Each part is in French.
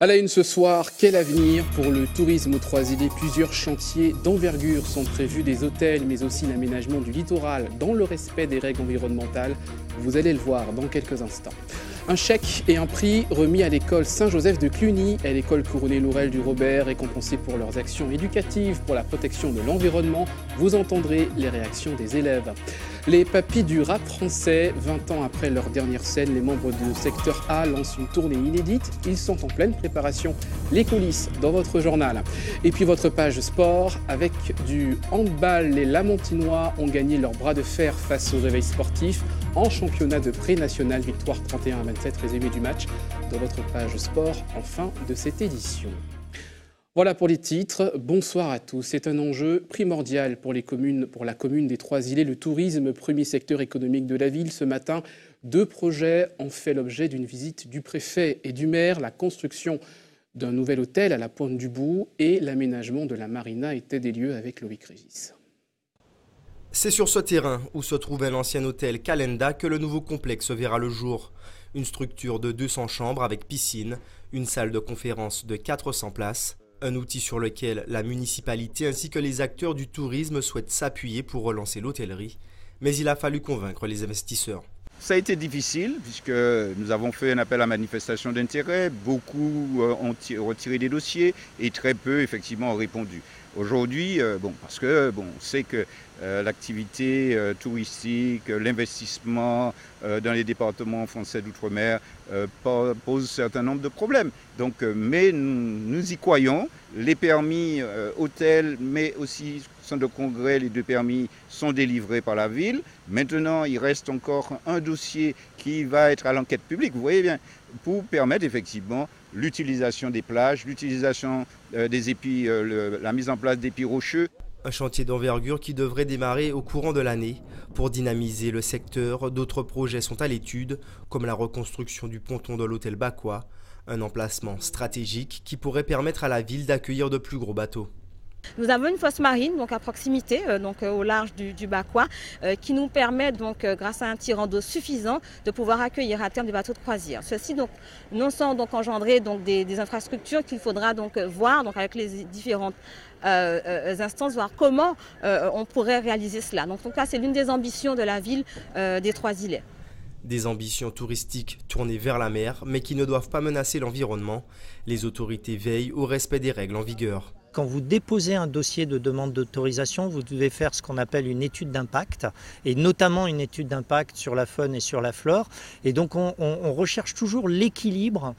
À la une ce soir, quel avenir pour le tourisme aux Trois-Îlets? Plusieurs chantiers d'envergure sont prévus, des hôtels, mais aussi l'aménagement du littoral dans le respect des règles environnementales. Vous allez le voir dans quelques instants. Un chèque et un prix remis à l'école Saint-Joseph de Cluny et l'école Couronné Laurel du Robert, récompensés pour leurs actions éducatives pour la protection de l'environnement. Vous entendrez les réactions des élèves. Les papis du rap français, 20 ans après leur dernière scène, les membres de Secteur A lancent une tournée inédite. Ils sont en pleine préparation. Les coulisses dans votre journal. Et puis votre page sport, avec du handball, les Lamontinois ont gagné leur bras de fer face au réveil sportif en championnat de pré-national. Victoire 31-27, résumé du match dans votre page sport en fin de cette édition. Voilà pour les titres. Bonsoir à tous. C'est un enjeu primordial pour la commune des Trois-Îlets. Le tourisme, premier secteur économique de la ville. Ce matin, 2 projets ont fait l'objet d'une visite du préfet et du maire. La construction d'un nouvel hôtel à la Pointe du Bout et l'aménagement de la marina étaient des lieux avec Loïc Régis. C'est sur ce terrain où se trouvait l'ancien hôtel Calenda que le nouveau complexe verra le jour. Une structure de 200 chambres avec piscine, une salle de conférence de 400 places. Un outil sur lequel la municipalité ainsi que les acteurs du tourisme souhaitent s'appuyer pour relancer l'hôtellerie. Mais il a fallu convaincre les investisseurs. Ça a été difficile puisque nous avons fait un appel à manifestation d'intérêt. Beaucoup ont retiré des dossiers et très peu effectivement ont répondu. Aujourd'hui, parce que on sait que l'activité touristique, l'investissement dans les départements français d'outre-mer pose un certain nombre de problèmes. Mais nous y croyons. Les permis hôtels, mais aussi centre de congrès, les 2 permis sont délivrés par la ville. Maintenant, il reste encore un dossier qui va être à l'enquête publique, vous voyez bien, pour permettre effectivement l'utilisation des plages, l'utilisation des épis, la mise en place d'épis rocheux. Un chantier d'envergure qui devrait démarrer au courant de l'année. Pour dynamiser le secteur, d'autres projets sont à l'étude, comme la reconstruction du ponton de l'hôtel Bacois, un emplacement stratégique qui pourrait permettre à la ville d'accueillir de plus gros bateaux. Nous avons une fosse marine à proximité, au large du Bacois, qui nous permet grâce à un tirant d'eau suffisant de pouvoir accueillir à terme des bateaux de croisière. Ceci non sans engendrer des infrastructures qu'il faudra voir avec les différentes instances, voir comment on pourrait réaliser cela. Donc là, c'est l'une des ambitions de la ville des Trois-Îlets. Des ambitions touristiques tournées vers la mer, mais qui ne doivent pas menacer l'environnement. Les autorités veillent au respect des règles en vigueur. Quand vous déposez un dossier de demande d'autorisation, vous devez faire ce qu'on appelle une étude d'impact, et notamment une étude d'impact sur la faune et sur la flore. Et donc on recherche toujours l'équilibre,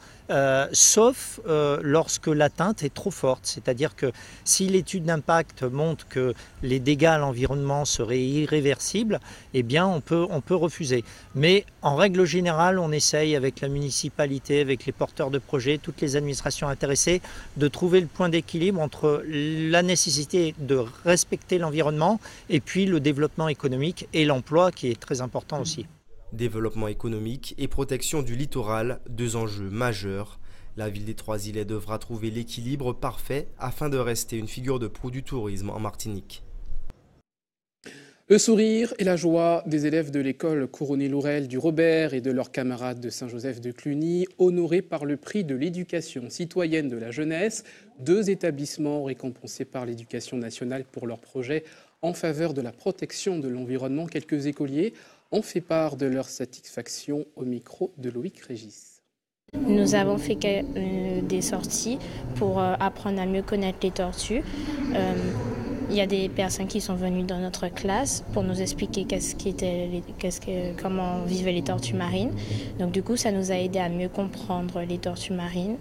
sauf lorsque l'atteinte est trop forte. C'est-à-dire que si l'étude d'impact montre que les dégâts à l'environnement seraient irréversibles, eh bien on peut refuser. Mais en règle générale, on essaye avec la municipalité, avec les porteurs de projets, toutes les administrations intéressées, de trouver le point d'équilibre entre la nécessité de respecter l'environnement et puis le développement économique et l'emploi qui est très important aussi. Développement économique et protection du littoral, 2 enjeux majeurs. La ville des Trois-Îlets devra trouver l'équilibre parfait afin de rester une figure de proue du tourisme en Martinique. Le sourire et la joie des élèves de l'école Couronné Laurel du Robert et de leurs camarades de Saint-Joseph de Cluny, honorés par le prix de l'éducation citoyenne de la jeunesse. 2 établissements récompensés par l'éducation nationale pour leur projet en faveur de la protection de l'environnement. Quelques écoliers ont fait part de leur satisfaction au micro de Loïc Régis. Nous avons fait des sorties pour apprendre à mieux connaître les tortues. Il y a des personnes qui sont venues dans notre classe pour nous expliquer comment vivaient les tortues marines. Donc du coup, ça nous a aidé à mieux comprendre les tortues marines.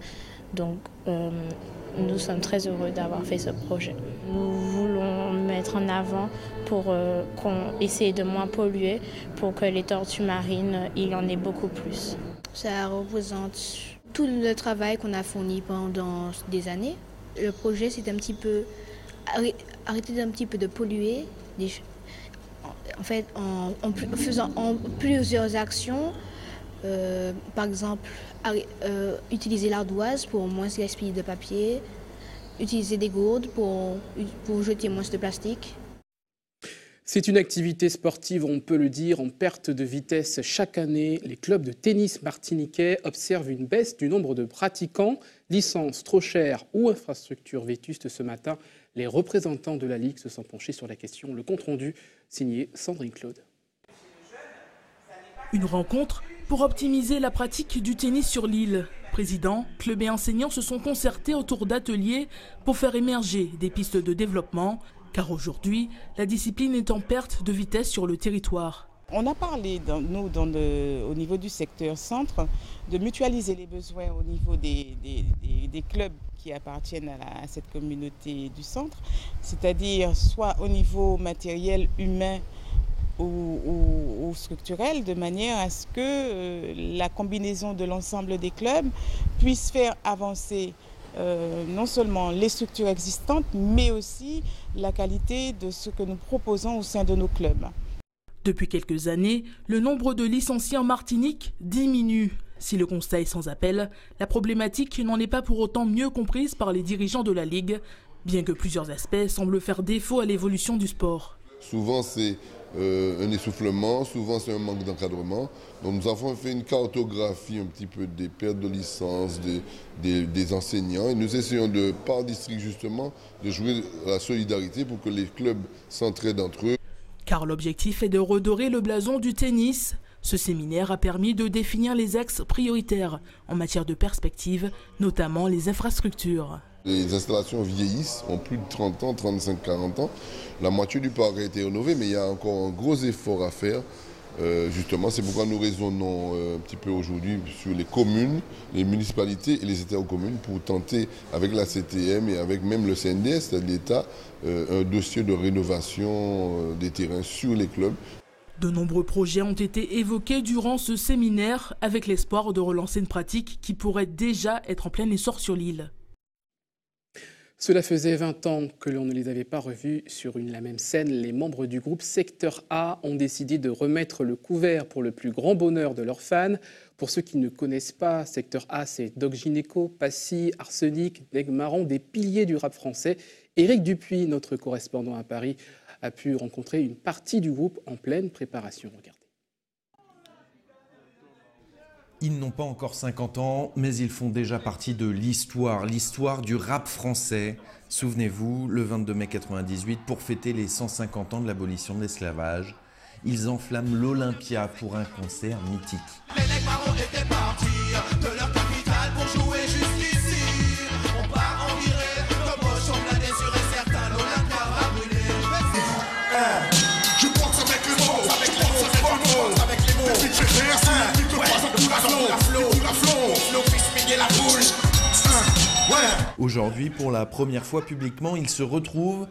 Donc nous sommes très heureux d'avoir fait ce projet. Nous voulons mettre en avant pour qu'on essaie de moins polluer, pour que les tortues marines, il y en ait beaucoup plus. Ça représente tout le travail qu'on a fourni pendant des années. Le projet, c'est un petit peu arrêter d'un petit peu de polluer. En fait, en faisant plusieurs actions, par exemple, utiliser l'ardoise pour moins gaspiller de papier, utiliser des gourdes pour jeter moins de plastique. C'est une activité sportive, on peut le dire, en perte de vitesse chaque année. Les clubs de tennis martiniquais observent une baisse du nombre de pratiquants. Licence trop chère ou infrastructure vétuste ce matin, les représentants de la Ligue se sont penchés sur la question. Le compte-rendu signé Sandrine Claude. Une rencontre pour optimiser la pratique du tennis sur l'île. Présidents, clubs et enseignants se sont concertés autour d'ateliers pour faire émerger des pistes de développement. Car aujourd'hui, la discipline est en perte de vitesse sur le territoire. On a parlé, au niveau du secteur centre, de mutualiser les besoins au niveau des clubs qui appartiennent à cette communauté du centre, c'est-à-dire soit au niveau matériel, humain ou structurel, de manière à ce que la combinaison de l'ensemble des clubs puisse faire avancer non seulement les structures existantes, mais aussi la qualité de ce que nous proposons au sein de nos clubs. Depuis quelques années, le nombre de licenciés en Martinique diminue. Si le constat est sans appel, la problématique n'en est pas pour autant mieux comprise par les dirigeants de la Ligue, bien que plusieurs aspects semblent faire défaut à l'évolution du sport. Souvent c'est un essoufflement, souvent c'est un manque d'encadrement. Donc nous avons fait une cartographie un petit peu des pertes de licence, des enseignants, et nous essayons de, par district justement, de jouer la solidarité pour que les clubs s'entraident entre eux. Car l'objectif est de redorer le blason du tennis. Ce séminaire a permis de définir les axes prioritaires en matière de perspective, notamment les infrastructures. Les installations vieillissent, ont plus de 30 ans, 35, 40 ans. La moitié du parc a été rénové, mais il y a encore un gros effort à faire. Justement, c'est pourquoi nous raisonnons un petit peu aujourd'hui sur les communes, les municipalités et les États communes pour tenter, avec la CTM et avec même le CNDS, c'est-à-dire l'État, un dossier de rénovation des terrains sur les clubs. De nombreux projets ont été évoqués durant ce séminaire, avec l'espoir de relancer une pratique qui pourrait déjà être en plein essor sur l'île. Cela faisait 20 ans que l'on ne les avait pas revus sur la même scène. Les membres du groupe Secteur A ont décidé de remettre le couvert pour le plus grand bonheur de leurs fans. Pour ceux qui ne connaissent pas, Secteur A, c'est Doc Gynéco, Passy, Arsenic, Nègre Marron, des piliers du rap français. Éric Dupuis, notre correspondant à Paris, a pu rencontrer une partie du groupe en pleine préparation. Regardez. Ils n'ont pas encore 50 ans, mais ils font déjà partie de l'histoire du rap français. Souvenez-vous, le 22 mai 1998, pour fêter les 150 ans de l'abolition de l'esclavage, ils enflamment l'Olympia pour un concert mythique. Les Nègres Marrons étaient partis de leur capitale pour jouer jusqu'ici. On part en virée, comme Auchan blindé sûr et certain, l'Olympia va brûler. Je pense avec les mots, avec les mots. Depuis que j'ai réussi, depuis que la flow, fils la boule. Aujourd'hui, pour la première fois publiquement, ils se retrouvent.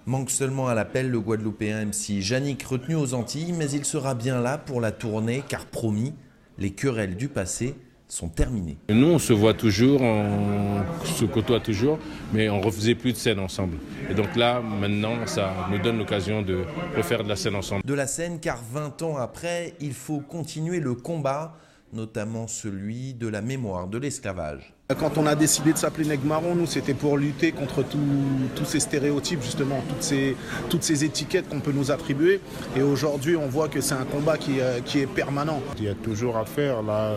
Manque seulement à l'appel le Guadeloupéen MC Yannick, retenu aux Antilles, mais il sera bien là pour la tournée, car promis, les querelles du passé sont terminées. Nous, on se voit toujours, on se côtoie toujours, mais on ne refaisait plus de scène ensemble. Et donc là, maintenant, ça nous donne l'occasion de refaire de la scène ensemble. De la scène, car 20 ans après, il faut continuer le combat, notamment celui de la mémoire de l'esclavage. Quand on a décidé de s'appeler Nègre Marron, nous, c'était pour lutter contre tous ces stéréotypes, justement, toutes ces étiquettes qu'on peut nous attribuer. Et aujourd'hui, on voit que c'est un combat qui est permanent. Il y a toujours à faire, là.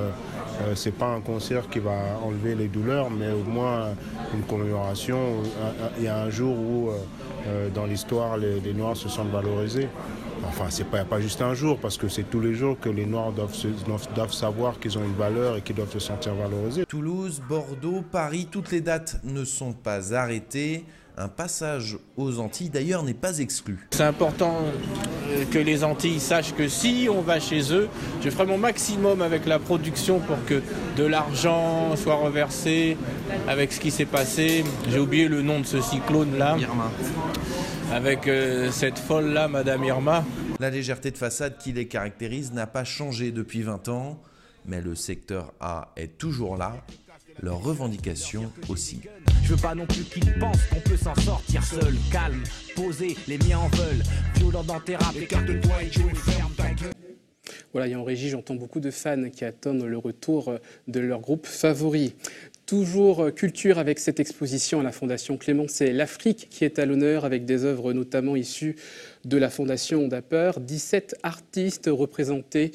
C'est pas un concert qui va enlever les douleurs, mais au moins une commémoration. Il y a un jour où, dans l'histoire, les Noirs se sentent valorisés. Enfin, il n'y a pas juste un jour, parce que c'est tous les jours que les Noirs doivent savoir qu'ils ont une valeur et qu'ils doivent se sentir valorisés. Toulouse, Bordeaux, Paris, toutes les dates ne sont pas arrêtées. Un passage aux Antilles, d'ailleurs, n'est pas exclu. C'est important que les Antilles sachent que si on va chez eux, je ferai mon maximum avec la production pour que de l'argent soit reversé avec ce qui s'est passé. J'ai oublié le nom de ce cyclone-là. Irma. Avec cette folle-là, Madame Irma. La légèreté de façade qui les caractérise n'a pas changé depuis 20 ans, mais le secteur A est toujours là, leurs revendications aussi. Je veux pas non plus qu'ils pensent qu'on peut s'en sortir seul, calme, posé, les miens en veulent, violent dans tes rap, écarte-toi et joue et ferme ta gueule. Voilà, et en régie, j'entends beaucoup de fans qui attendent le retour de leur groupe favori. Toujours culture avec cette exposition à la Fondation Clément. C'est l'Afrique qui est à l'honneur avec des œuvres notamment issues de la Fondation Dapper. 17 artistes représentés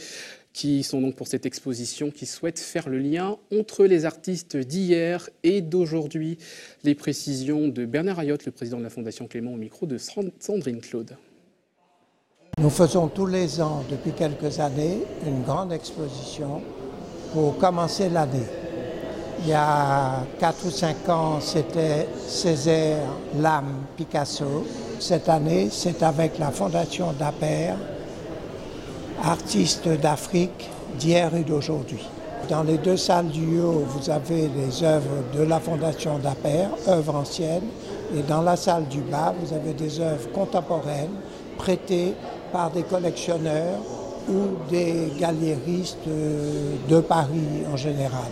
qui sont donc pour cette exposition, qui souhaitent faire le lien entre les artistes d'hier et d'aujourd'hui. Les précisions de Bernard Ayotte, le président de la Fondation Clément, au micro de Sandrine Claude. Nous faisons tous les ans, depuis quelques années, une grande exposition pour commencer l'année. Il y a 4 ou 5 ans, c'était Césaire, Lame, Picasso. Cette année, c'est avec la Fondation Dapper, artistes d'Afrique d'hier et d'aujourd'hui. Dans les 2 salles du haut, vous avez les œuvres de la Fondation Dapper, œuvres anciennes. Et dans la salle du bas, vous avez des œuvres contemporaines prêtées par des collectionneurs ou des galéristes de Paris en général.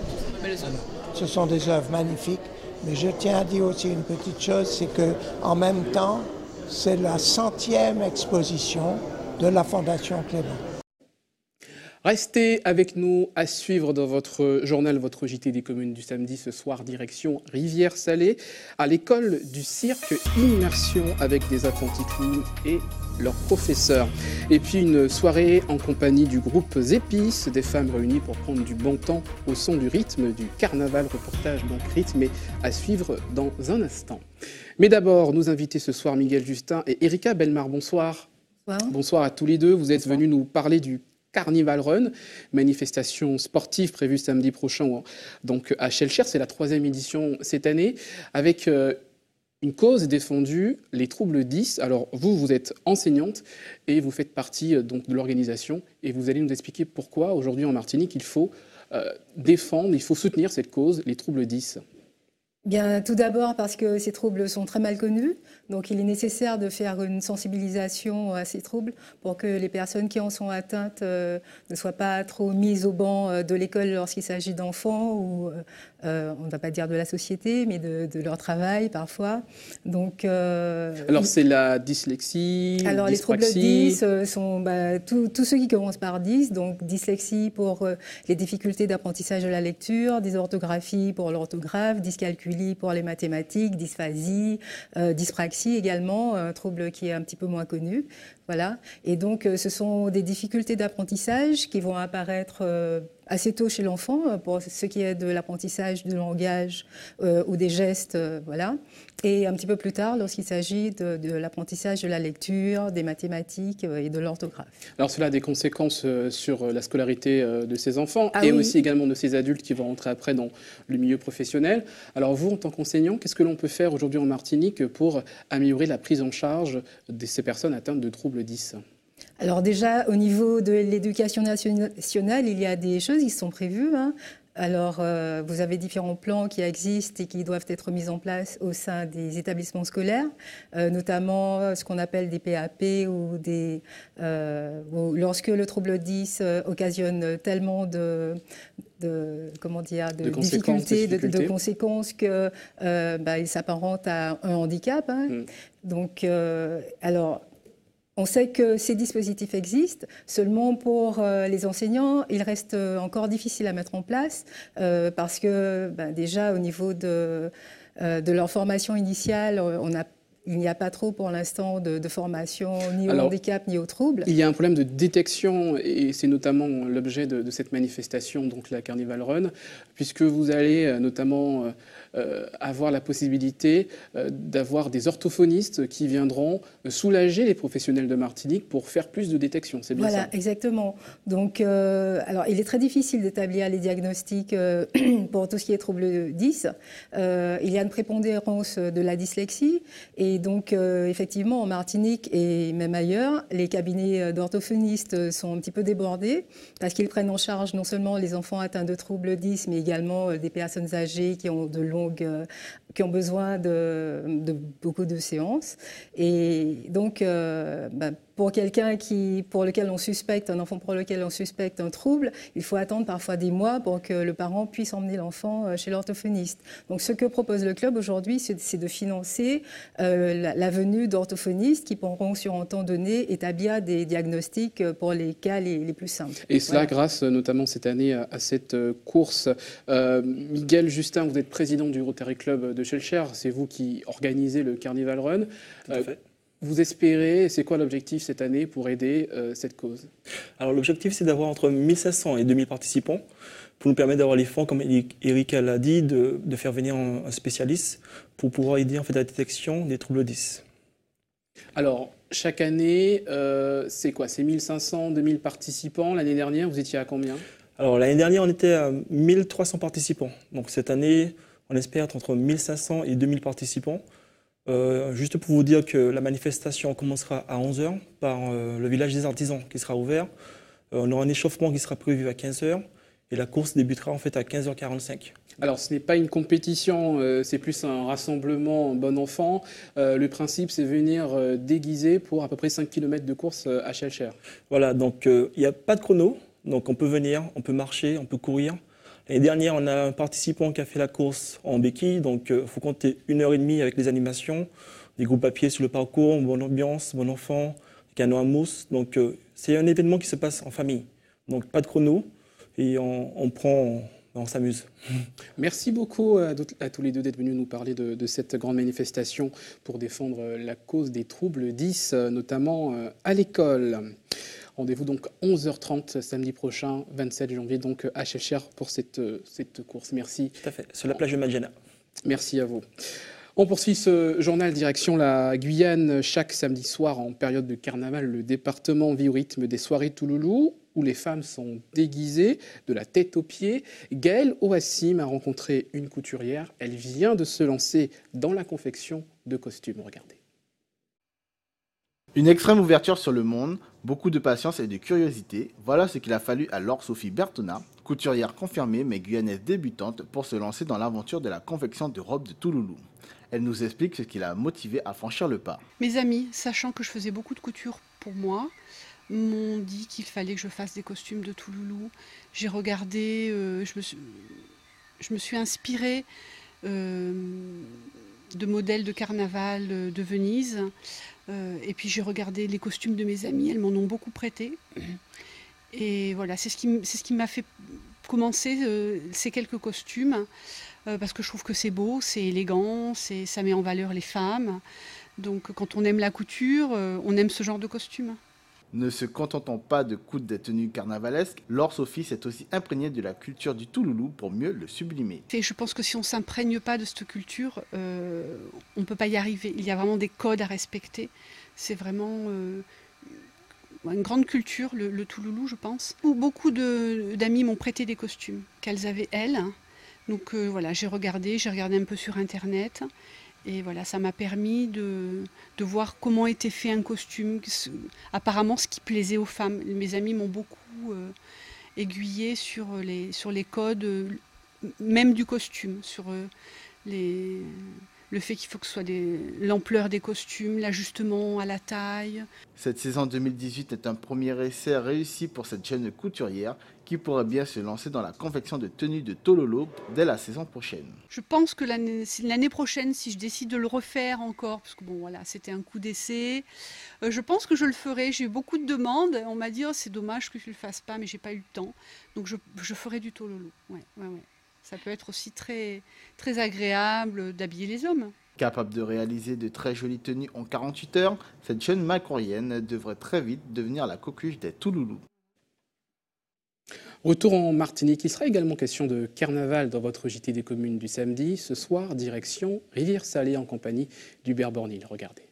Ce sont des œuvres magnifiques, mais je tiens à dire aussi une petite chose, c'est qu'en même temps, c'est la 100e exposition de la Fondation Clément. Restez avec nous à suivre dans votre journal, votre JT des communes du samedi ce soir, direction Rivière-Salée, à l'école du cirque, immersion avec des apprentis clowns et leurs professeurs. Et puis une soirée en compagnie du groupe Épices, des femmes réunies pour prendre du bon temps au son du rythme du carnaval, reportage donc rythmé à suivre dans un instant. Mais d'abord, nous invités ce soir Miguel Justin et Erika Belmar. Bonsoir. Bonsoir. Bonsoir à tous les deux. Vous êtes venus nous parler du Carnival Run, manifestation sportive prévue samedi prochain donc à Schœlcher. C'est la 3e édition cette année, avec une cause défendue, les troubles 10. Alors vous êtes enseignante et vous faites partie donc de l'organisation et vous allez nous expliquer pourquoi aujourd'hui en Martinique il faut défendre, il faut soutenir cette cause, les troubles 10. Bien, tout d'abord parce que ces troubles sont très mal connus, donc il est nécessaire de faire une sensibilisation à ces troubles pour que les personnes qui en sont atteintes ne soient pas trop mises au banc de l'école lorsqu'il s'agit d'enfants ou, on ne va pas dire de la société, mais de leur travail parfois. Donc, alors c'est la dyslexie, alors les troubles 10 sont tous ceux qui commencent par 10, donc dyslexie pour les difficultés d'apprentissage de la lecture, dysorthographie pour l'orthographe, dyscalculie pour les mathématiques, dysphasie, dyspraxie également, un trouble qui est un petit peu moins connu. Voilà. Et donc, ce sont des difficultés d'apprentissage qui vont apparaître assez tôt chez l'enfant, pour ce qui est de l'apprentissage du langage ou des gestes, voilà. Et un petit peu plus tard, lorsqu'il s'agit de l'apprentissage de la lecture, des mathématiques et de l'orthographe. Alors cela a des conséquences sur la scolarité de ces enfants Ah et oui. aussi également de ces adultes qui vont rentrer après dans le milieu professionnel. Alors vous, en tant qu'enseignant, qu'est-ce que l'on peut faire aujourd'hui en Martinique pour améliorer la prise en charge de ces personnes atteintes de troubles 10 ? Alors déjà, au niveau de l'éducation nationale, il y a des choses qui sont prévues, hein. Alors, vous avez différents plans qui existent et qui doivent être mis en place au sein des établissements scolaires, notamment ce qu'on appelle des PAP ou lorsque le trouble 10 occasionne tellement de difficultés, de conséquences que il s'apparente à un handicap. Hein. Donc, alors, on sait que ces dispositifs existent, seulement pour les enseignants, il reste encore difficile à mettre en place parce que déjà au niveau de leur formation initiale, il n'y a pas trop pour l'instant de formation ni au handicap ni au trouble. Il y a un problème de détection et c'est notamment l'objet de cette manifestation, donc la Carnival Run, puisque vous allez notamment avoir la possibilité d'avoir des orthophonistes qui viendront soulager les professionnels de Martinique pour faire plus de détection. C'est bien ça ? Voilà, exactement. Donc, alors, il est très difficile d'établir les diagnostics pour tout ce qui est trouble 10. Il y a une prépondérance de la dyslexie et donc, effectivement, en Martinique et même ailleurs, les cabinets d'orthophonistes sont un petit peu débordés parce qu'ils prennent en charge non seulement les enfants atteints de trouble 10, mais également des personnes âgées qui ont qui ont besoin de beaucoup de séances. Et donc, pour quelqu'un pour lequel on suspecte, un enfant pour lequel on suspecte un trouble, il faut attendre parfois des mois pour que le parent puisse emmener l'enfant chez l'orthophoniste. Donc ce que propose le club aujourd'hui, c'est de financer la venue d'orthophonistes qui pourront sur un temps donné établir des diagnostics pour les cas les plus simples. Et cela grâce notamment cette année à cette course. Miguel Justin, vous êtes président du Rotary Club de Schœlcher, c'est vous qui organisez le Carnival Run. Vous espérez, c'est quoi l'objectif cette année pour aider cette cause? Alors l'objectif c'est d'avoir entre 1500 et 2000 participants pour nous permettre d'avoir les fonds, comme Eric l'a dit, de faire venir un spécialiste pour pouvoir aider en fait, à la détection des troubles 10. Alors, chaque année, c'est quoi? C'est 1500, 2000 participants. L'année dernière, vous étiez à combien? Alors l'année dernière, on était à 1300 participants. Donc cette année, on espère être entre 1500 et 2000 participants. Juste pour vous dire que la manifestation commencera à 11h par le village des artisans qui sera ouvert. On aura un échauffement qui sera prévu à 15h et la course débutera en fait à 15h45. Alors ce n'est pas une compétition, c'est plus un rassemblement bon enfant. Le principe c'est venir déguisé pour à peu près 5 km de course à Schœlcher. Voilà, donc il n'y a pas de chrono, donc on peut venir, on peut marcher, on peut courir. L'année dernière, on a un participant qui a fait la course en béquille, donc il faut compter 1h30 avec les animations, des groupes à pied sur le parcours, bonne ambiance, bon enfant, des canots à mousse. Donc c'est un événement qui se passe en famille. Donc pas de chrono et on s'amuse. Merci beaucoup à tous les deux d'être venus nous parler de cette grande manifestation pour défendre la cause des troubles 10, notamment à l'école. Rendez-vous donc 11h30 samedi prochain, 27 janvier, donc à Schœlcher pour cette course. Merci. Tout à fait, sur la plage de Madjana. Merci à vous. On poursuit ce journal direction la Guyane. Chaque samedi soir en période de carnaval, le département vit au rythme des soirées Touloulou où les femmes sont déguisées de la tête aux pieds. Gaëlle Ouassim a rencontré une couturière. Elle vient de se lancer dans la confection de costumes. Regardez. Une extrême ouverture sur le monde, beaucoup de patience et de curiosité, voilà ce qu'il a fallu à Laure Sophie Bertona, couturière confirmée mais guyanaise débutante, pour se lancer dans l'aventure de la confection de robes de Touloulou. Elle nous explique ce qui l'a motivée à franchir le pas. Mes amis, sachant que je faisais beaucoup de couture pour moi, m'ont dit qu'il fallait que je fasse des costumes de Touloulou. J'ai regardé, je me suis inspirée de modèles de carnaval de Venise. Et puis j'ai regardé les costumes de mes amies, elles m'en ont beaucoup prêté. Et voilà, c'est ce qui m'a fait commencer ces quelques costumes, parce que je trouve que c'est beau, c'est élégant, ça met en valeur les femmes. Donc quand on aime la couture, on aime ce genre de costume. Ne se contentant pas de coudre des tenues carnavalesques, Laure Sophie s'est aussi imprégnée de la culture du Touloulou pour mieux le sublimer. Et je pense que si on ne s'imprègne pas de cette culture, on ne peut pas y arriver. Il y a vraiment des codes à respecter. C'est vraiment une grande culture, le Touloulou, je pense. Beaucoup d'amis m'ont prêté des costumes qu'elles avaient elles. Donc voilà, j'ai regardé un peu sur Internet. Et voilà, ça m'a permis de voir comment était fait un costume, apparemment ce qui plaisait aux femmes. Mes amis m'ont beaucoup aiguillé sur les codes, même du costume, sur le fait qu'il faut que ce soit l'ampleur des costumes, l'ajustement à la taille. Cette saison 2018 est un premier essai réussi pour cette jeune couturière qui pourrait bien se lancer dans la confection de tenues de Tololo dès la saison prochaine. Je pense que l'année prochaine, si je décide de le refaire encore, parce que bon voilà, c'était un coup d'essai, je pense que je le ferai. J'ai eu beaucoup de demandes. On m'a dit oh, c'est dommage que tu le fasses pas, mais j'ai pas eu le temps. Donc je ferai du Tololo. Ouais. Ça peut être aussi très, très agréable d'habiller les hommes. Capable de réaliser de très jolies tenues en 48 heures, cette jeune macrourienne devrait très vite devenir la coqueluche des Touloulous. Retour en Martinique, il sera également question de carnaval dans votre JT des communes du samedi. Ce soir, direction Rivière-Salée en compagnie d'Hubert Bornil. Regardez.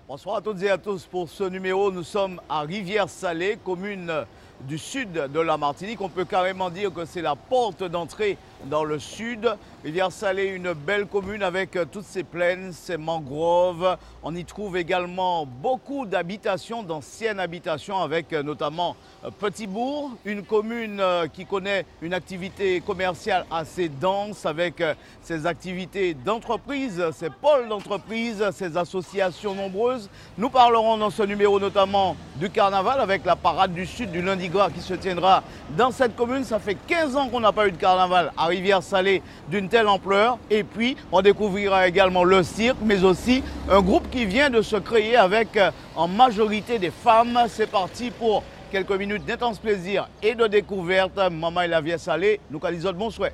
Bonsoir à toutes et à tous pour ce numéro. Nous sommes à Rivière-Salée, commune du sud de la Martinique. On peut carrément dire que c'est la porte d'entrée dans le sud. Rivière-Salée, une belle commune avec toutes ses plaines, ses mangroves. On y trouve également beaucoup d'habitations, d'anciennes habitations avec notamment Petit-Bourg, une commune qui connaît une activité commerciale assez dense avec ses activités d'entreprise, ses pôles d'entreprise, ses associations nombreuses. Nous parlerons dans ce numéro notamment du carnaval avec la parade du Sud du lundi gras qui se tiendra dans cette commune. Ça fait 15 ans qu'on n'a pas eu de carnaval à Rivière-Salée d'une telle ampleur. Et puis, on découvrira également le cirque, mais aussi un groupe qui vient de se créer avec en majorité des femmes. C'est parti pour quelques minutes d'intense plaisir et de découverte. Maman et la Rivière-Salée, nous calisons de bon souhait.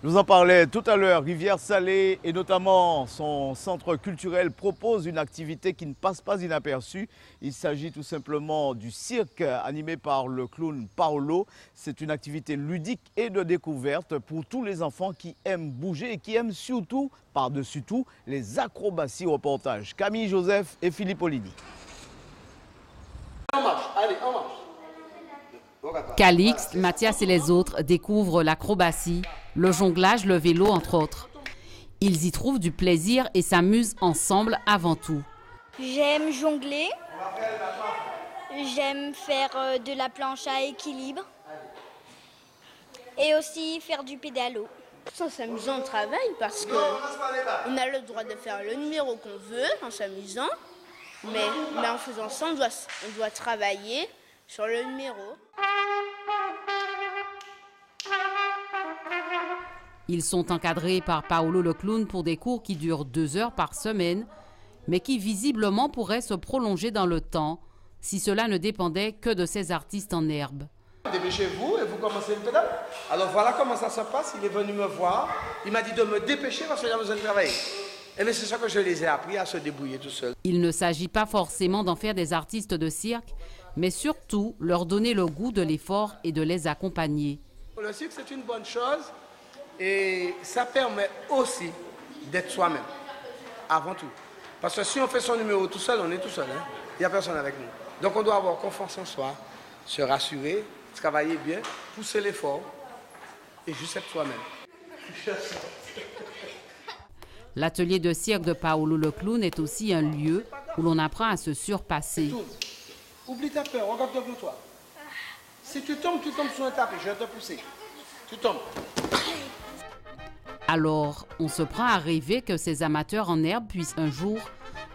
Je vous en parlais tout à l'heure, Rivière-Salée et notamment son centre culturel propose une activité qui ne passe pas inaperçue. Il s'agit tout simplement du cirque animé par le clown Paolo. C'est une activité ludique et de découverte pour tous les enfants qui aiment bouger et qui aiment surtout, par-dessus tout, les acrobaties reportages. Camille Joseph et Philippe Olini. On marche, allez, on marche. Calixte, Mathias et les autres découvrent l'acrobatie, le jonglage, le vélo, entre autres. Ils y trouvent du plaisir et s'amusent ensemble avant tout. J'aime jongler, j'aime faire de la planche à équilibre et aussi faire du pédalo. En s'amusant, on travaille parce qu'on a le droit de faire le numéro qu'on veut en s'amusant, mais en faisant ça, on doit travailler sur le numéro. Ils sont encadrés par Paolo le clown pour des cours qui durent 2 heures par semaine, mais qui visiblement pourraient se prolonger dans le temps si cela ne dépendait que de ces artistes en herbe. Dépêchez-vous et vous commencez le pédale. Alors voilà comment ça se passe. Il est venu me voir. Il m'a dit de me dépêcher parce qu'il a besoin de travailler. Et bien c'est ça que je les ai appris à se débrouiller tout seul. Il ne s'agit pas forcément d'en faire des artistes de cirque, mais surtout leur donner le goût de l'effort et de les accompagner. Le cirque, c'est une bonne chose et ça permet aussi d'être soi-même, avant tout. Parce que si on fait son numéro tout seul, on est tout seul. Hein? Il n'y a personne avec nous. Donc on doit avoir confiance en soi, se rassurer, travailler bien, pousser l'effort et juste être soi-même. L'atelier de cirque de Paolo le clown est aussi un lieu où l'on apprend à se surpasser. Oublie ta peur, regarde toi. Si tu tombes sur un tapis, je vais te pousser. Tu tombes. Alors, on se prend à rêver que ces amateurs en herbe puissent un jour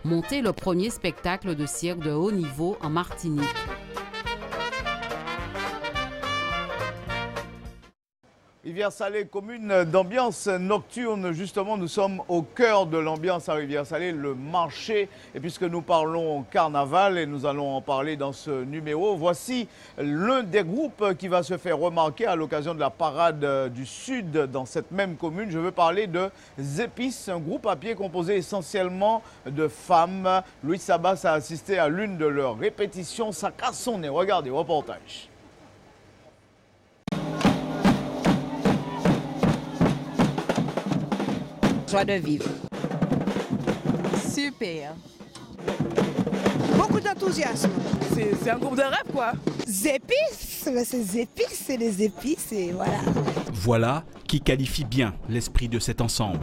monter le premier spectacle de cirque de haut niveau en Martinique. Rivière-Salée, commune d'ambiance nocturne. Justement, nous sommes au cœur de l'ambiance à Rivière-Salée, le marché. Et puisque nous parlons carnaval, et nous allons en parler dans ce numéro, voici l'un des groupes qui va se faire remarquer à l'occasion de la parade du Sud dans cette même commune. Je veux parler de Zépis, un groupe à pied composé essentiellement de femmes. Louis Sabas a assisté à l'une de leurs répétitions. Ça casse son nez. Regardez, reportage. Joie de vivre. Super. Beaucoup d'enthousiasme. C'est un groupe de rap, quoi. Zépis, c'est Zépis, c'est les épices, et voilà. Voilà qui qualifie bien l'esprit de cet ensemble.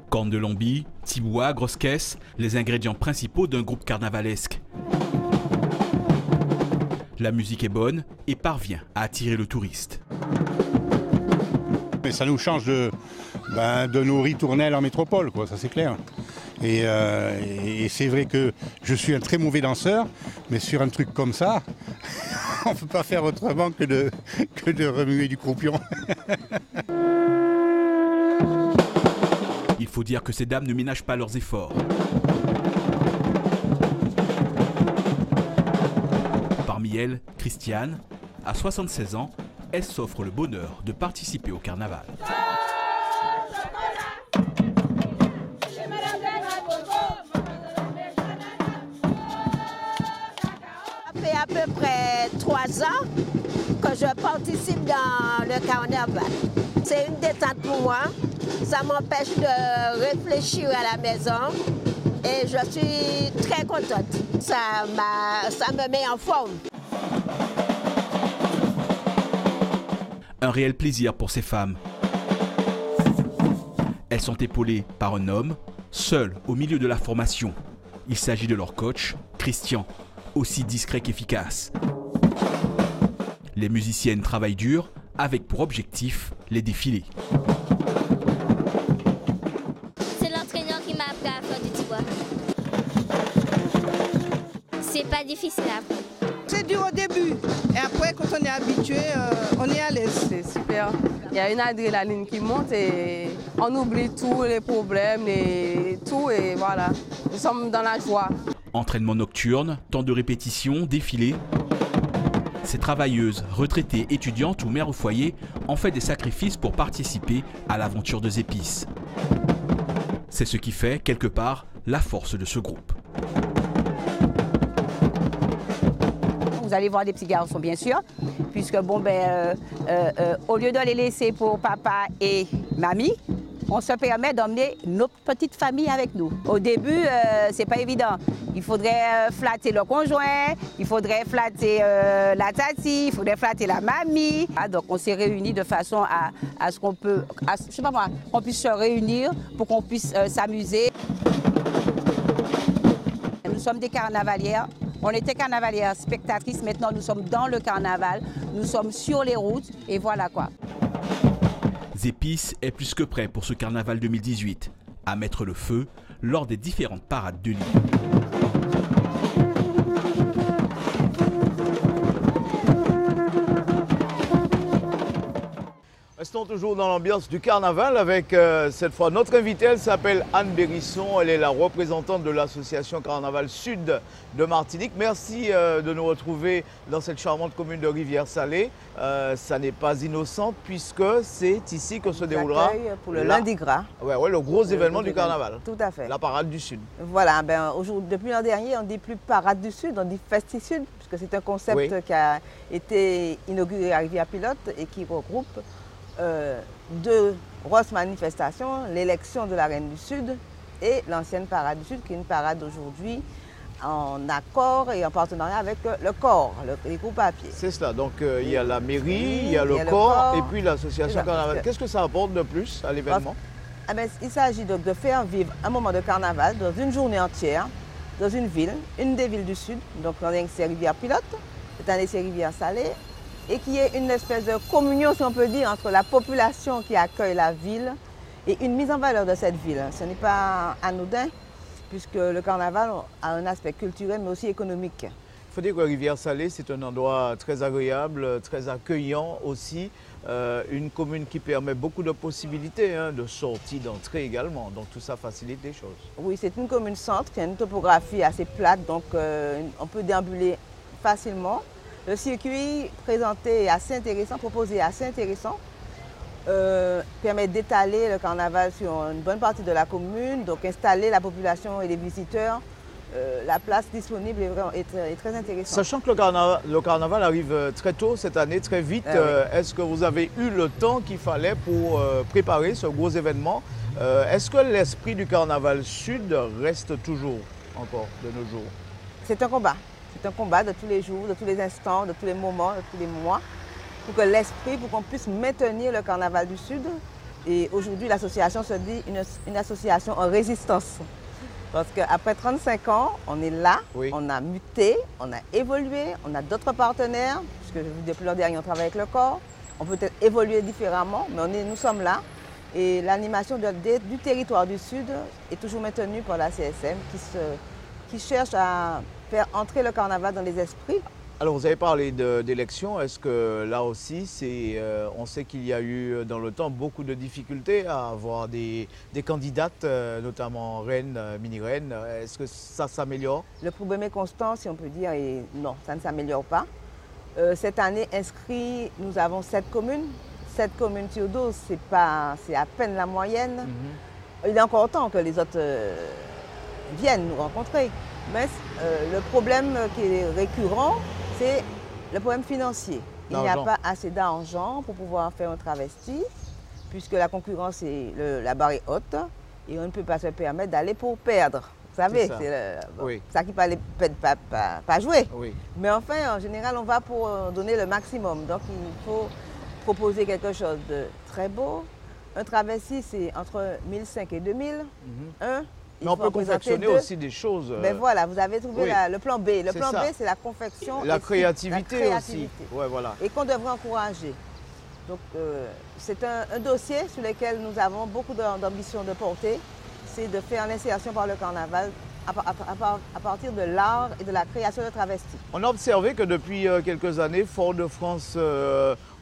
Corne de lombi, tiboua, grosse caisse, les ingrédients principaux d'un groupe carnavalesque. La musique est bonne et parvient à attirer le touriste. Mais ça nous change de nos ritournelles en métropole, quoi, ça c'est clair. Et c'est vrai que je suis un très mauvais danseur, mais sur un truc comme ça, on ne peut pas faire autrement que de remuer du croupion. Il faut dire que ces dames ne ménagent pas leurs efforts. Parmi elles, Christiane, à 76 ans, elles s'offrent le bonheur de participer au carnaval. Ça fait à peu près 3 ans que je participe dans le carnaval. C'est une détente pour moi. Ça m'empêche de réfléchir à la maison et je suis très contente. Ça me met en forme. Un réel plaisir pour ces femmes. Elles sont épaulées par un homme, seul au milieu de la formation. Il s'agit de leur coach, Christian, aussi discret qu'efficace. Les musiciennes travaillent dur avec pour objectif les défilés. C'est l'entraîneur qui m'a appris à faire du tibois. C'est pas difficile à apprendre. C'est dur au début. Et après, quand on est habitué, on est à l'aise. C'est super. Il y a une adrénaline qui monte et on oublie tous les problèmes et tout. Et voilà, nous sommes dans la joie. Entraînement nocturne, temps de répétition, défilé. Ces travailleuses, retraitées, étudiantes ou mères au foyer ont fait des sacrifices pour participer à l'aventure de Zépice. C'est ce qui fait, quelque part, la force de ce groupe. Vous allez voir des petits garçons, bien sûr, puisque bon, au lieu de les laisser pour papa et mamie, on se permet d'emmener notre petite famille avec nous. Au début, c'est pas évident. Il faudrait flatter le conjoint, il faudrait flatter la tati, il faudrait flatter la mamie. Donc on s'est réunis de façon à ce qu'on peut, je sais pas moi, qu'on puisse se réunir pour qu'on puisse s'amuser. Nous sommes des carnavalières. On était carnavalières spectatrices, maintenant nous sommes dans le carnaval, nous sommes sur les routes et voilà quoi. Zépice est plus que prêt pour ce carnaval 2018, à mettre le feu lors des différentes parades de l'île. Restons toujours dans l'ambiance du carnaval avec cette fois notre invitée, elle s'appelle Anne Bérisson, elle est la représentante de l'association Carnaval Sud de Martinique. Merci de nous retrouver dans cette charmante commune de Rivière-Salée. Ça n'est pas innocent puisque c'est ici que se déroulera pour le lundi gras. Ouais, le gros événement du carnaval. Tout à fait. La parade du Sud. Voilà, depuis l'an dernier, on ne dit plus parade du Sud, on dit Festi Sud, puisque c'est un concept qui a été inauguré à Rivière-Pilote et qui regroupe 2 grosses manifestations, l'élection de la Reine du Sud et l'ancienne parade du Sud, qui est une parade aujourd'hui en accord et en partenariat avec le corps, les groupes à pied. C'est cela, donc il y a la mairie, il y a le corps et puis l'association carnaval. Qu'est-ce que ça apporte de plus à l'événement? Il s'agit donc de faire vivre un moment de carnaval dans une journée entière, dans une ville, une des villes du Sud, donc c'est Rivière-Pilote, c'est Rivière-Salée, et qui est une espèce de communion, si on peut dire, entre la population qui accueille la ville et une mise en valeur de cette ville. Ce n'est pas anodin, puisque le carnaval a un aspect culturel, mais aussi économique. Il faut dire que Rivière-Salée, c'est un endroit très agréable, très accueillant aussi. Une commune qui permet beaucoup de possibilités, de sortie, d'entrée également. Donc tout ça facilite les choses. Oui, c'est une commune centre qui a une topographie assez plate, donc on peut déambuler facilement. Le circuit présenté est assez intéressant, proposé est assez intéressant. Permet d'étaler le carnaval sur une bonne partie de la commune, donc installer la population et les visiteurs. La place disponible est très intéressante. Sachant que le carnaval arrive très tôt cette année, très vite, est-ce que vous avez eu le temps qu'il fallait pour préparer ce gros événement? Est-ce que l'esprit du carnaval Sud reste toujours encore de nos jours? C'est un combat. C'est un combat de tous les jours, de tous les instants, de tous les moments, de tous les mois, pour que l'esprit, pour qu'on puisse maintenir le carnaval du Sud. Et aujourd'hui, l'association se dit une association en résistance. Parce qu'après 35 ans, on est là, on a muté, on a évolué, on a d'autres partenaires, puisque depuis l'an dernier, on travaille avec le corps. On peut peut-être évoluer différemment, mais nous sommes là. Et l'animation du territoire du Sud est toujours maintenue par la CSM qui cherche à faire entrer le carnaval dans les esprits. Alors vous avez parlé d'élections, est-ce que là aussi, on sait qu'il y a eu dans le temps beaucoup de difficultés à avoir des candidates, notamment reines, mini-reines, est-ce que ça s'améliore? Le problème est constant, si on peut dire, et non, ça ne s'améliore pas. Cette année, inscrits, nous avons 7 communes. 7 communes sur 12, c'est à peine la moyenne. Il est encore temps que les autres viennent nous rencontrer. Mais le problème qui est récurrent, c'est le problème financier. Il n'y a pas assez d'argent pour pouvoir faire un travesti, puisque la concurrence, la barre est haute, et on ne peut pas se permettre d'aller pour perdre. Vous savez, c'est ça qui ne peut pas jouer. Oui. Mais enfin, en général, on va pour donner le maximum. Donc, il faut proposer quelque chose de très beau. Un travesti, c'est entre 1500 et 2000. Mais on peut confectionner aussi des choses. Ben voilà, vous avez trouvé le plan B. Le plan B, c'est la confection. La créativité aussi. Ouais, voilà. Et qu'on devrait encourager. Donc, c'est un dossier sur lequel nous avons beaucoup d'ambition de porter. C'est de faire l'insertion par le carnaval à partir de l'art et de la création de travestis. On a observé que depuis quelques années, Fort-de-France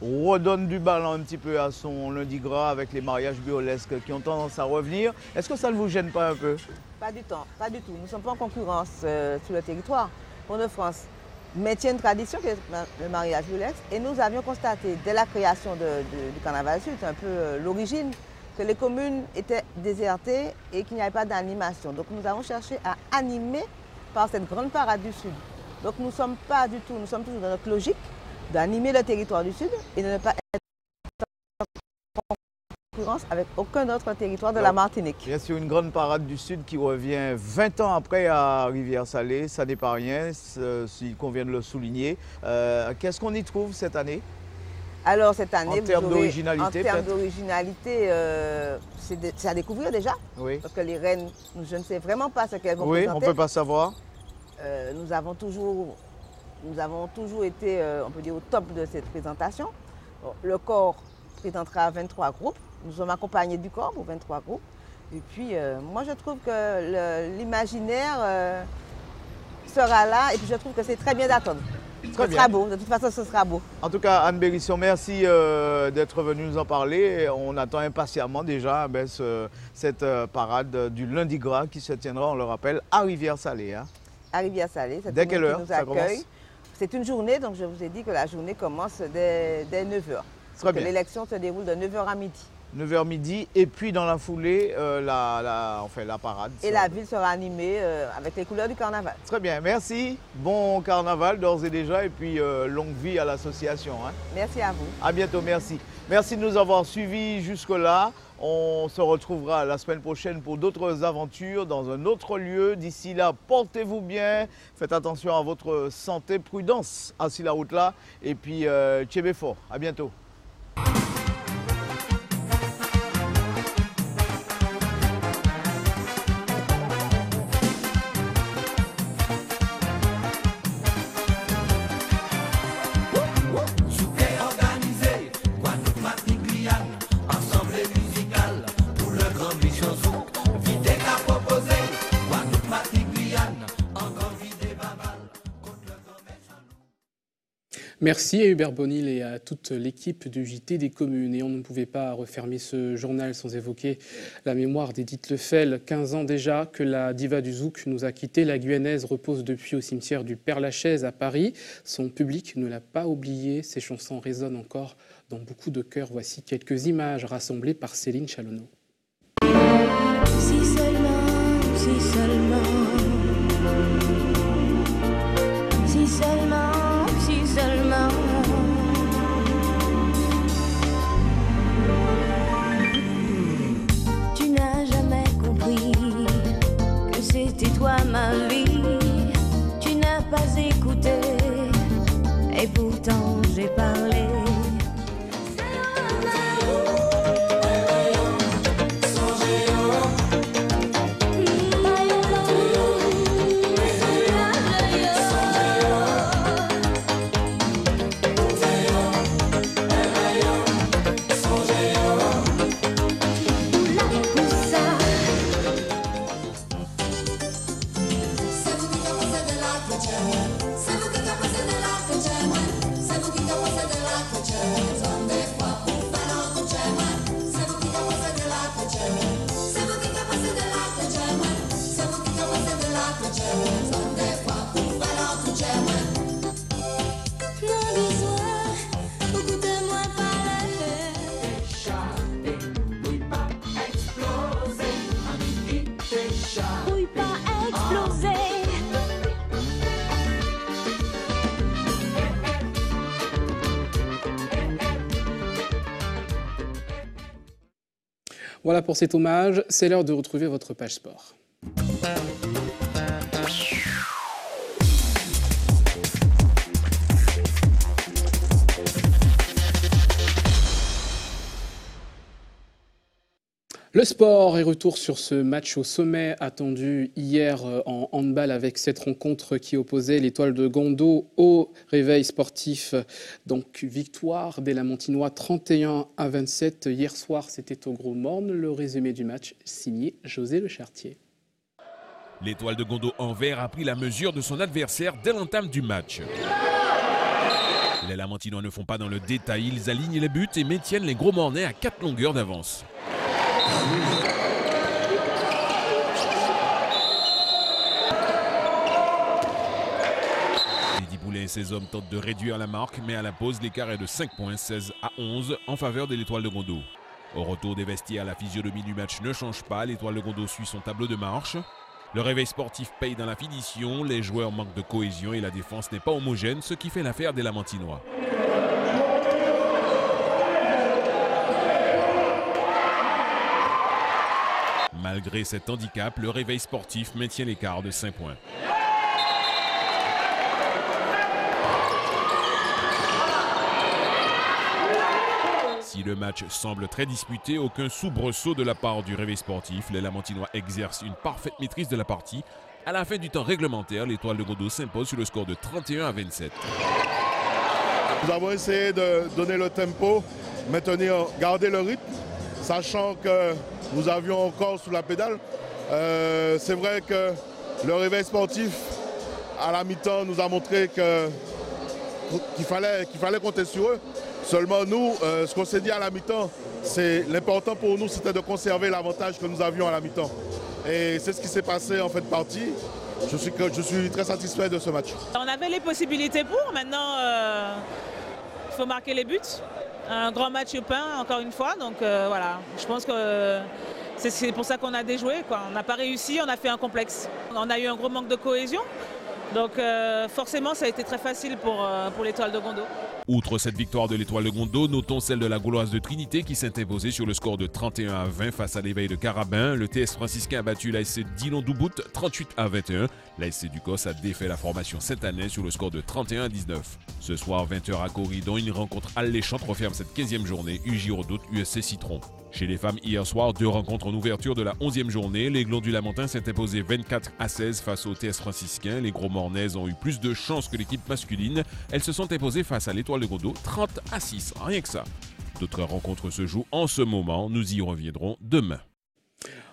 redonne du ballon un petit peu à son lundi gras avec les mariages burlesques qui ont tendance à revenir. Est-ce que ça ne vous gêne pas un peu? Pas du tout. Nous ne sommes pas en concurrence sur le territoire. Fort-de-France maintient une tradition qui est le mariage burlesque et nous avions constaté dès la création du Carnaval Sud, c'est un peu l'origine, que les communes étaient désertées et qu'il n'y avait pas d'animation. Donc nous avons cherché à animer par cette grande parade du Sud. Donc nous ne sommes pas du tout, nous sommes toujours dans notre logique d'animer le territoire du Sud et de ne pas être en concurrence avec aucun autre territoire de la Martinique. Bien sûr, une grande parade du Sud qui revient 20 ans après à Rivière-Salée, ça n'est pas rien, s'il convient de le souligner. Qu'est-ce qu'on y trouve cette année? Alors cette année, en termes d'originalité, c'est à découvrir déjà. Oui. Parce que les reines, je ne sais vraiment pas ce qu'elles vont présenter. présenter. On ne peut pas savoir. Nous avons toujours été, on peut dire, au top de cette présentation. Bon, le corps présentera 23 groupes. Nous sommes accompagnés du corps pour 23 groupes. Et puis, moi, je trouve que l'imaginaire sera là. Et puis, je trouve que c'est très bien d'attendre. Ce sera beau, de toute façon ce sera beau. En tout cas, Anne Bérisson, merci d'être venue nous en parler. On attend impatiemment déjà cette parade du lundi gras qui se tiendra, on le rappelle, à Rivière-Salée. Hein. À Rivière-Salée, dès quelle heure nous accueille. C'est une journée, donc je vous ai dit que la journée commence dès 9h. Très bien. L'élection se déroule de 9h à midi. 9h midi, et puis dans la foulée, la parade. Et la ville sera animée avec les couleurs du carnaval. Très bien, merci. Bon carnaval d'ores et déjà, et puis longue vie à l'association. Hein. Merci à vous. À bientôt, merci. Merci de nous avoir suivis jusque-là. On se retrouvera la semaine prochaine pour d'autres aventures dans un autre lieu. D'ici là, portez-vous bien. Faites attention à votre santé, prudence assis la route là. Et puis, tchébé fort. À bientôt. Merci à Hubert Bonil et à toute l'équipe du JT des communes. Et on ne pouvait pas refermer ce journal sans évoquer la mémoire d'Edith Lefel. 15 ans déjà que la diva du zouk nous a quittés. La Guyanaise repose depuis au cimetière du Père-Lachaise à Paris. Son public ne l'a pas oublié. Ses chansons résonnent encore dans beaucoup de cœurs. Voici quelques images rassemblées par Céline Chalonneau. Si seulement, si seulement, si seulement. Seulement, tu n'as jamais compris que c'était toi ma vie. Tu n'as pas écouté et pourtant j'ai parlé. Voilà pour cet hommage, c'est l'heure de retrouver votre page sport. Le sport est retour sur ce match au sommet attendu hier en handball avec cette rencontre qui opposait l'Étoile de Gondo au Réveil sportif. Donc victoire des Lamantinois 31-27. Hier soir, c'était au Gros Morne. Le résumé du match signé José Le Chartier. L'Étoile de Gondo en vert a pris la mesure de son adversaire dès l'entame du match. Les Lamantinois ne font pas dans le détail, ils alignent les buts et maintiennent les Gros Mornais à 4 longueurs d'avance. Lydie Boulay et ses hommes tentent de réduire la marque, mais à la pause, l'écart est de 5 points, 16-11 en faveur de l'Étoile de Gondo. Au retour des vestiaires, la physionomie du match ne change pas, l'Étoile de Gondo suit son tableau de marche. Le Réveil sportif paye dans la finition, les joueurs manquent de cohésion et la défense n'est pas homogène, ce qui fait l'affaire des Lamantinois. Malgré cet handicap, le Réveil sportif maintient l'écart de 5 points. Si le match semble très disputé, aucun soubresaut de la part du Réveil sportif. Les Lamantinois exercent une parfaite maîtrise de la partie. À la fin du temps réglementaire, l'Étoile de Gondo s'impose sur le score de 31-27. Nous avons essayé de donner le tempo, garder le rythme, sachant que nous avions encore sous la pédale. C'est vrai que le Réveil sportif, à la mi-temps, nous a montré qu'il fallait compter sur eux. Seulement nous, ce qu'on s'est dit à la mi-temps, l'important pour nous, c'était de conserver l'avantage que nous avions à la mi-temps. Et c'est ce qui s'est passé en fin de partie. Je suis très satisfait de ce match. On avait les possibilités pour, maintenant il faut marquer les buts. Un grand match peint, encore une fois, donc voilà. Je pense que c'est pour ça qu'on a déjoué, quoi. On n'a pas réussi, on a fait un complexe. On a eu un gros manque de cohésion, donc forcément ça a été très facile pour l'Étoile de Gondo. Outre cette victoire de l'Étoile de Gondo, notons celle de la Gauloise de Trinité qui s'est imposée sur le score de 31-20 face à l'Éveil de Carabin. Le TS franciscain a battu l'ASC Dillon-Doubout 38-21. L'ASC Ducos a défait la formation Saint-Anet sur le score de 31-19. Ce soir, 20h à Corridon, une rencontre alléchante referme cette 15e journée, UJ Redoute USC Citron. Chez les femmes, hier soir, 2 rencontres en ouverture de la 11e journée. Les Glons du Lamentin s'est imposé 24-16 face au TS franciscain. Les Gros Mornaises ont eu plus de chance que l'équipe masculine. Elles se sont imposées face à l'Étoile de Gondo 30-6, rien que ça. D'autres rencontres se jouent en ce moment, nous y reviendrons demain.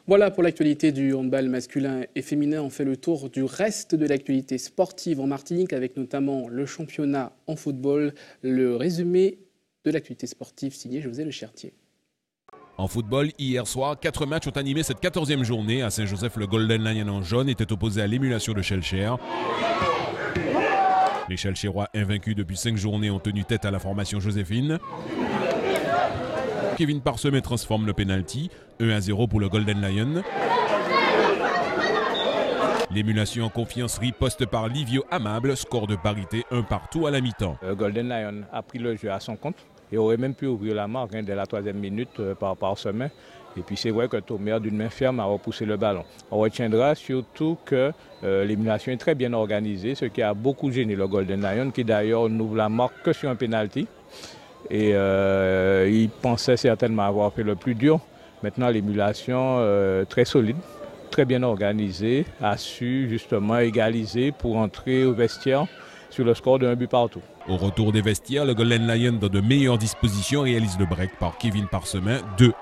Voilà pour l'actualité du handball masculin et féminin. On fait le tour du reste de l'actualité sportive en Martinique avec notamment le championnat en football. Le résumé de l'actualité sportive signé José Le Chartier. En football, hier soir, 4 matchs ont animé cette 14e journée. À Saint-Joseph, le Golden Lion en jaune était opposé à l'émulation de Shellcher. Les Shellcherois, invaincus depuis 5 journées, ont tenu tête à la formation Joséphine. Kevin Parsemet transforme le penalty, 1-0 pour le Golden Lion. L'émulation en confiance riposte par Livio Amable, score de parité 1 partout à la mi-temps. Le Golden Lion a pris le jeu à son compte et aurait même pu ouvrir la marque dès la 3e minute par Parsemet. Et puis c'est vrai que Thomer d'une main ferme a repoussé le ballon. On retiendra surtout que l'émulation est très bien organisée, ce qui a beaucoup gêné le Golden Lion, qui d'ailleurs n'ouvre la marque que sur un penalty. Et il pensait certainement avoir fait le plus dur. Maintenant l'émulation très solide, très bien organisée, a su justement égaliser pour entrer au vestiaire sur le score de 1 but partout. Au retour des vestiaires, le Golden Lion dans de meilleures dispositions réalise le break par Kevin Parsemin, 2-1.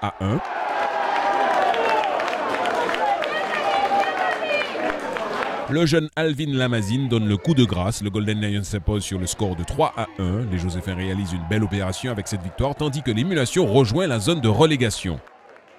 Le jeune Alvin Lamazine donne le coup de grâce. Le Golden Lion s'impose sur le score de 3-1. Les Joséphins réalisent une belle opération avec cette victoire, tandis que l'émulation rejoint la zone de relégation.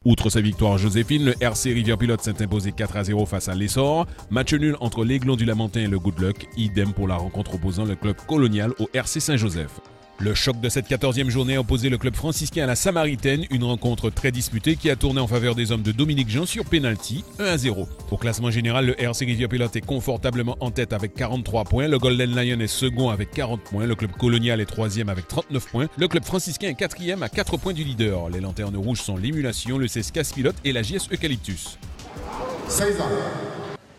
Outre sa victoire Joséphine, le RC Rivière-Pilote s'est imposé 4-0 face à l'Essor. Match nul entre l'Aiglon du Lamentin et le Good Luck. Idem pour la rencontre opposant le club colonial au RC Saint-Joseph. Le choc de cette 14e journée a opposé le club franciscain à la Samaritaine, une rencontre très disputée qui a tourné en faveur des hommes de Dominique Jean sur pénalty, 1-0. Au classement général, le RC Rivière-Pilote est confortablement en tête avec 43 points, le Golden Lion est second avec 40 points, le club colonial est 3e avec 39 points, le club franciscain est 4e à 4 points du leader. Les lanternes rouges sont l'Émulation, le CES Pilote et la JS Eucalyptus. 16 ans.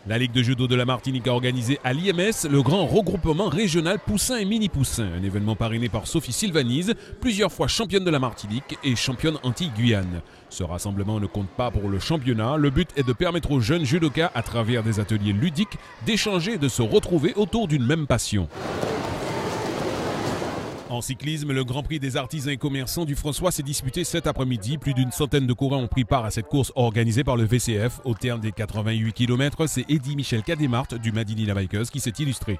La Ligue de judo de la Martinique a organisé à l'IMS le grand regroupement régional Poussin et Mini Poussin, un événement parrainé par Sophie Sylvanise, plusieurs fois championne de la Martinique et championne Antilles-Guyane. Ce rassemblement ne compte pas pour le championnat, le but est de permettre aux jeunes judokas, à travers des ateliers ludiques, d'échanger et de se retrouver autour d'une même passion. En cyclisme, le Grand Prix des artisans et commerçants du François s'est disputé cet après-midi. Plus d'une centaine de coureurs ont pris part à cette course organisée par le VCF. Au terme des 88 km, c'est Eddy Michel Cademart du Madinina Bikers qui s'est illustré.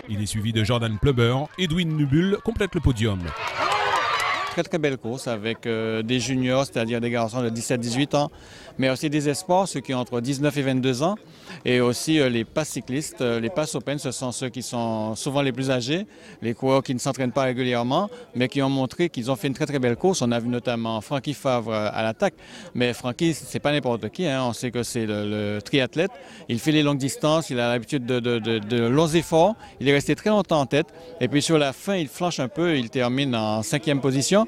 Il est suivi de Jordan Plubber. Edwin Nubul complète le podium. Très belle course avec des juniors, c'est-à-dire des garçons de 17-18 ans, mais aussi des espoirs, ceux qui ont entre 19 et 22 ans, et aussi les passes cyclistes, les passes open, ce sont ceux qui sont souvent les plus âgés, les coureurs qui ne s'entraînent pas régulièrement, mais qui ont montré qu'ils ont fait une très belle course. On a vu notamment Francky Favre à l'attaque, mais Francky, c'est pas n'importe qui, hein. On sait que c'est le triathlète, il fait les longues distances, il a l'habitude de longs efforts, il est resté très longtemps en tête, et puis sur la fin, il flanche un peu, il termine en 5e position.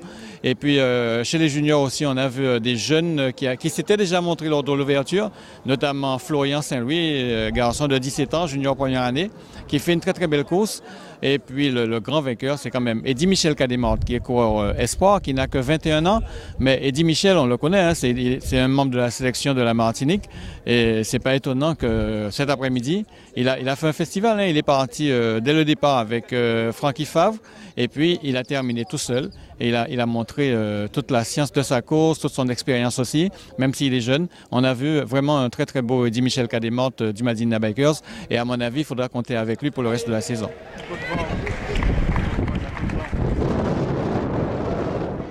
Et puis chez les juniors aussi, on a vu des jeunes qui s'étaient déjà montrés lors de l'ouverture, notamment Florian Saint-Louis, garçon de 17 ans, junior première année, qui fait une très belle course. Et puis le grand vainqueur, c'est quand même Eddy Michel Cademart, qui est coureur espoir, qui n'a que 21 ans. Mais Eddy Michel, on le connaît, hein, c'est un membre de la sélection de la Martinique. Et c'est pas étonnant que cet après-midi, il a fait un festival. Hein, il est parti dès le départ avec Francky Favre. Et puis il a terminé tout seul. Et il a montré toute la science de sa course, toute son expérience aussi, même s'il est jeune. On a vu vraiment un très beau Eddy Michel Cademart du Madinina Bikers. Et à mon avis, il faudra compter avec lui pour le reste de la saison.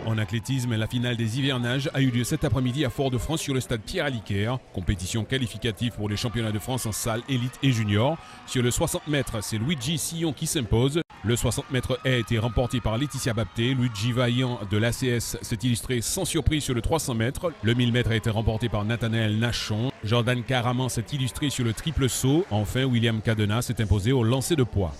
En athlétisme, la finale des hivernages a eu lieu cet après-midi à Fort-de-France sur le stade Pierre-Aliquer. Compétition qualificative pour les championnats de France en salle élite et junior. Sur le 60 mètres, c'est Luigi Sillon qui s'impose. Le 60 mètres a été remporté par Laetitia Bapté. Luigi Vaillant de l'ACS s'est illustré sans surprise sur le 300 mètres. Le 1000 mètres a été remporté par Nathanaël Nachon. Jordan Caraman s'est illustré sur le triple saut. Enfin, William Cadena s'est imposé au lancer de poids.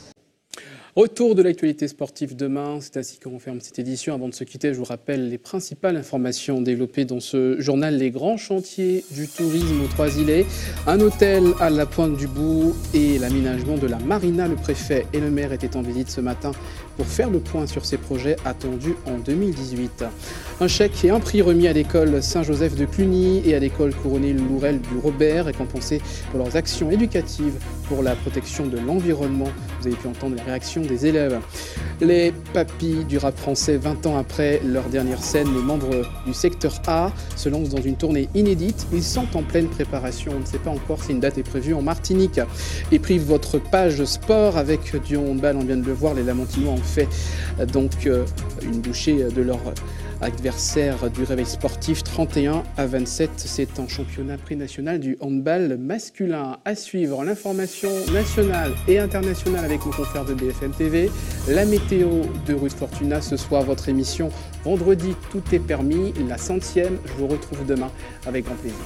Retour de l'actualité sportive demain, c'est ainsi qu'on ferme cette édition. Avant de se quitter, je vous rappelle les principales informations développées dans ce journal. Les grands chantiers du tourisme aux Trois-Îlets, un hôtel à la Pointe du Bout et l'aménagement de la marina. Le préfet et le maire étaient en visite ce matin pour faire le point sur ces projets attendus en 2018. Un chèque et un prix remis à l'école Saint-Joseph de Cluny et à l'école Couronnée Lourel du Robert, récompensés pour leurs actions éducatives pour la protection de l'environnement. Vous avez pu entendre les réactions des élèves. Les papis du rap français, 20 ans après leur dernière scène, les membres du secteur A se lancent dans une tournée inédite. Ils sont en pleine préparation. On ne sait pas encore si une date est prévue en Martinique. Et puis votre page sport avec du handball, on vient de le voir, les Lamantinois ont fait donc une bouchée de leur adversaire du réveil sportif 31-27. C'est en championnat pré-national du handball masculin. À suivre l'information nationale et internationale avec nos confrères de BFM TV. La météo de Ruth Fortuna, ce soir votre émission vendredi, tout est permis, la 100e. Je vous retrouve demain avec grand plaisir.